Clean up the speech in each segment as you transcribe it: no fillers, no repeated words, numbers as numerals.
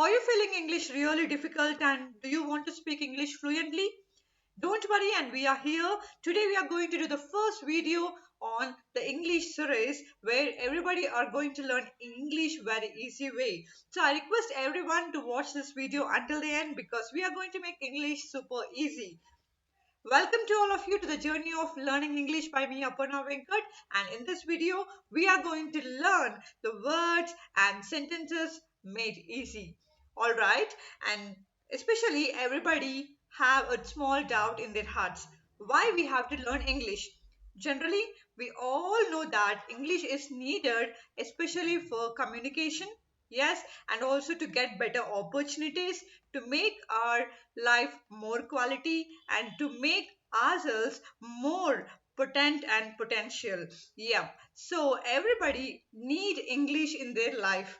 Are you feeling English really difficult and do you want to speak English fluently? Don't worry, and we are here. Today we are going to do the first video on the English series where everybody are going to learn English very easy way. So I request everyone to watch this video until the end because we are going to make English super easy. Welcome to all of you to the journey of learning English by me, Aparna Venkat. And in this video, we are going to learn the words and sentences made easy. All right, and especially everybody have a small doubt in their hearts why we have to learn English. Generally, we all know that English is needed, especially for communication. Yes, and also to get better opportunities to make our life more quality and to make ourselves more potent and potential. Yeah, so everybody need English in their life.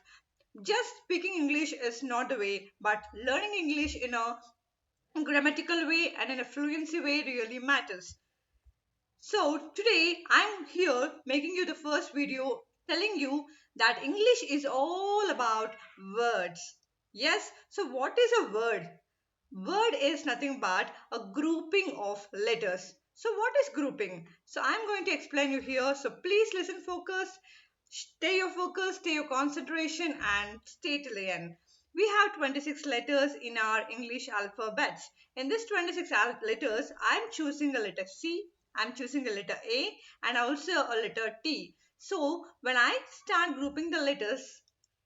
Just speaking English is not the way, but learning English in a grammatical way and in a fluency way really matters. So today I'm here making you the first video telling you that English is all about words. Yes, so what is a word? Word is nothing but a grouping of letters. So what is grouping? So I'm going to explain you here. So please listen focused, stay your focus, stay your concentration and stay till the end. We have 26 letters in our English alphabets. In this 26 letters, I'm choosing a letter C, I'm choosing a letter A and also a letter T. So when I start grouping the letters,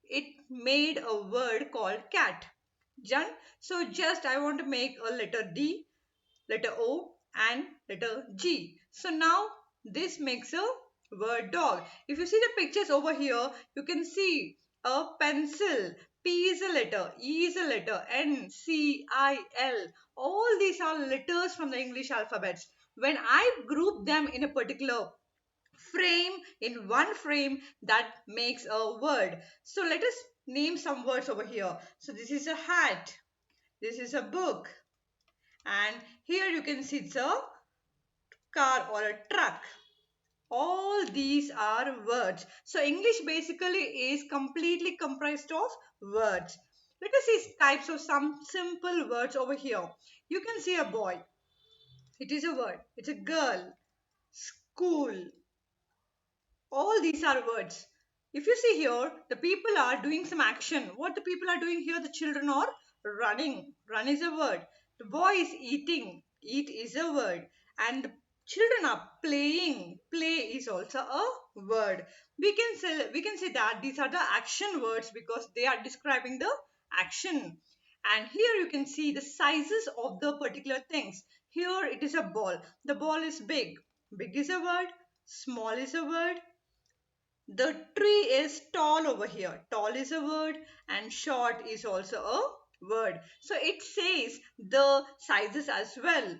it made a word called cat. Done. So just I want to make a letter D, letter O and letter G. So now this makes a word dog. If you see the pictures over here, you can see a pencil. P is a letter, E is a letter, N, C, I, L. All these are letters from the English alphabets. When I group them in a particular frame, in one frame, that makes a word. So let us name some words over here. So this is a hat, this is a book, and here you can see it's a car or a truck. All these are words. So English basically is completely comprised of words. Let us see types of some simple words over here. You can see a boy. It is a word. It's a girl. School. All these are words. If you see here, the people are doing some action. What the people are doing here, the children are running. Run is a word. The boy is eating. Eat is a word. And the children are playing. Play is also a word. We can say that these are the action words because they are describing the action. And here you can see the sizes of the particular things. Here it is a ball. The ball is big. Big is a word. Small is a word. The tree is tall over here. Tall is a word and short is also a word. So it says the sizes as well.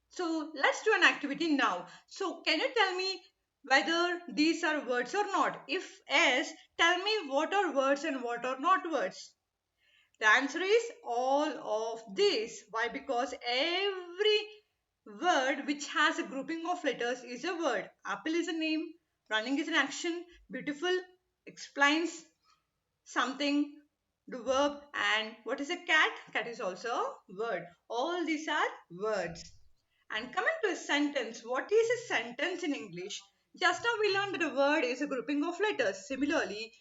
So let's do an activity now. So can you tell me whether these are words or not? If yes, tell me what are words and what are not words. The answer is all of these. Why? Because every word which has a grouping of letters is a word. Apple is a name, running is an action, beautiful explains something, the verb, and what is a cat? Cat is also a word. All these are words. And coming to a sentence, what is a sentence in English? Just now we learned that a word is a grouping of letters. Similarly,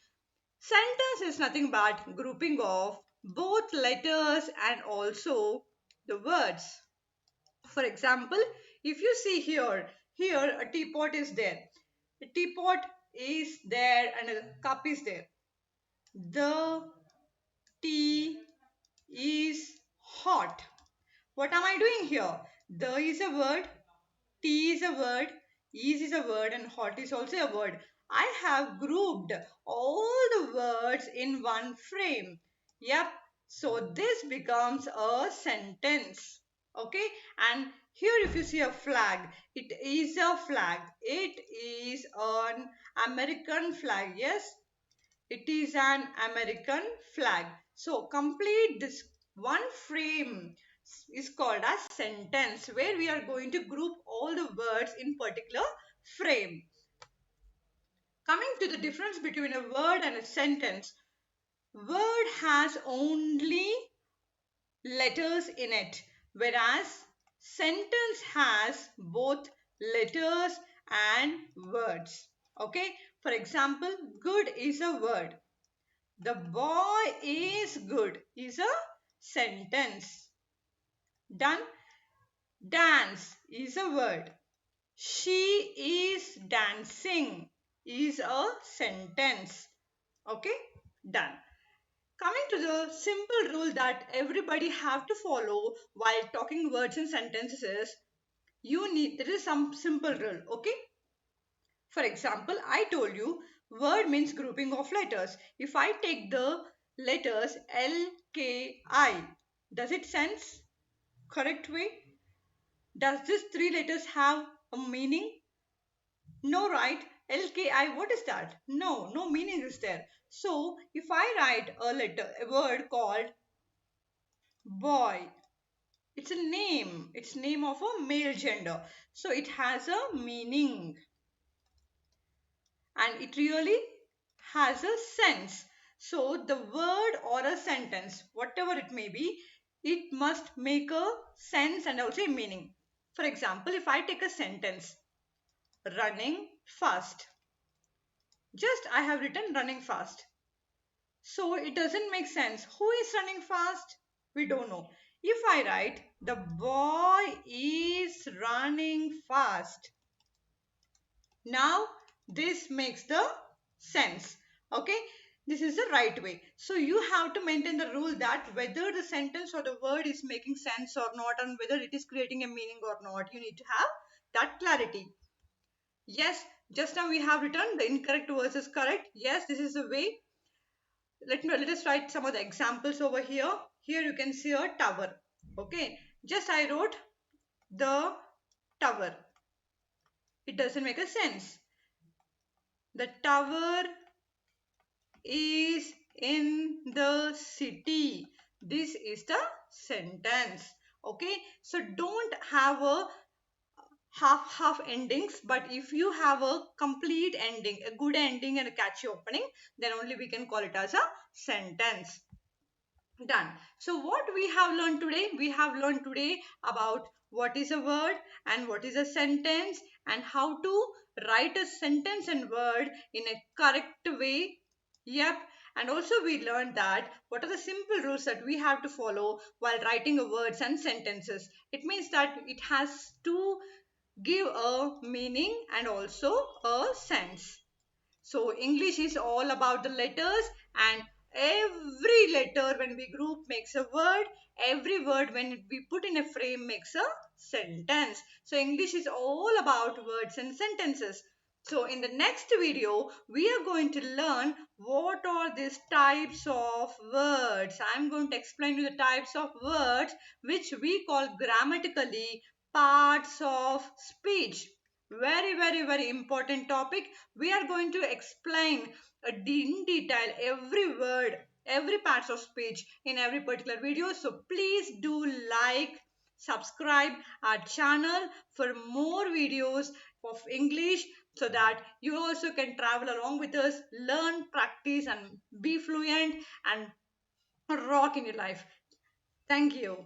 sentence is nothing but grouping of both letters and also the words. For example, if you see here a teapot is there. A teapot is there and a cup is there. The tea is hot. What am I doing here? The is a word, tea is a word, is a word and hot is also a word. I have grouped all the words in one frame. Yep. So this becomes a sentence. Okay. And here if you see a flag, it is a flag. It is an American flag. Yes. It is an American flag. So complete this one frame is called as sentence where we are going to group all the words in particular frame. Coming to the difference between a word and a sentence. word has only letters in it, whereas sentence has both letters and words. Okay, for example, good is a word. The boy is good is a sentence. Done. Dance is a word. She is dancing is a sentence. Okay, done. Coming to the simple rule that everybody have to follow while talking words and sentences is there is some simple rule. Okay, for example, I told you word means grouping of letters. If I take the letters L, K, I, does it sense correct way? Does this three letters have a meaning? No, right? LKI, what is that? No, no meaning is there. So if I write a word called boy, it's a name. It's name of a male gender. So it has a meaning and it really has a sense. So the word or a sentence, whatever it may be, it must make a sense and also a meaning. For example, if I take a sentence, running fast. Just I have written running fast. So it doesn't make sense. Who is running fast? We don't know. If I write the boy is running fast. Now this makes the sense. Okay. This is the right way. So you have to maintain the rule that whether the sentence or the word is making sense or not and whether it is creating a meaning or not, you need to have that clarity. Yes, just now we have written the incorrect versus correct. Yes, this is the way. Let us write some of the examples over here. Here you can see a tower. Okay, just I wrote the tower. It doesn't make a sense. The tower is in the city. This is the sentence. Okay, so don't have a half endings, but if you have a complete ending, a good ending and a catchy opening, then only we can call it as a sentence. Done. So what we have learned today? We have learned today about what is a word and what is a sentence and how to write a sentence and word in a correct way. Yep. And also we learned that what are the simple rules that we have to follow while writing a words and sentences. It means that it has to give a meaning and also a sense. So English is all about the letters, and every letter when we group makes a word, every word when we put in a frame makes a sentence. So English is all about words and sentences. So in the next video, we are going to learn what are these types of words. I'm going to explain you the types of words which we call grammatically parts of speech. Very important topic. We are going to explain in detail every word, every parts of speech in every particular video. So please do like, subscribe our channel for more videos of English so that you also can travel along with us, learn, practice and be fluent and rock in your life. Thank you.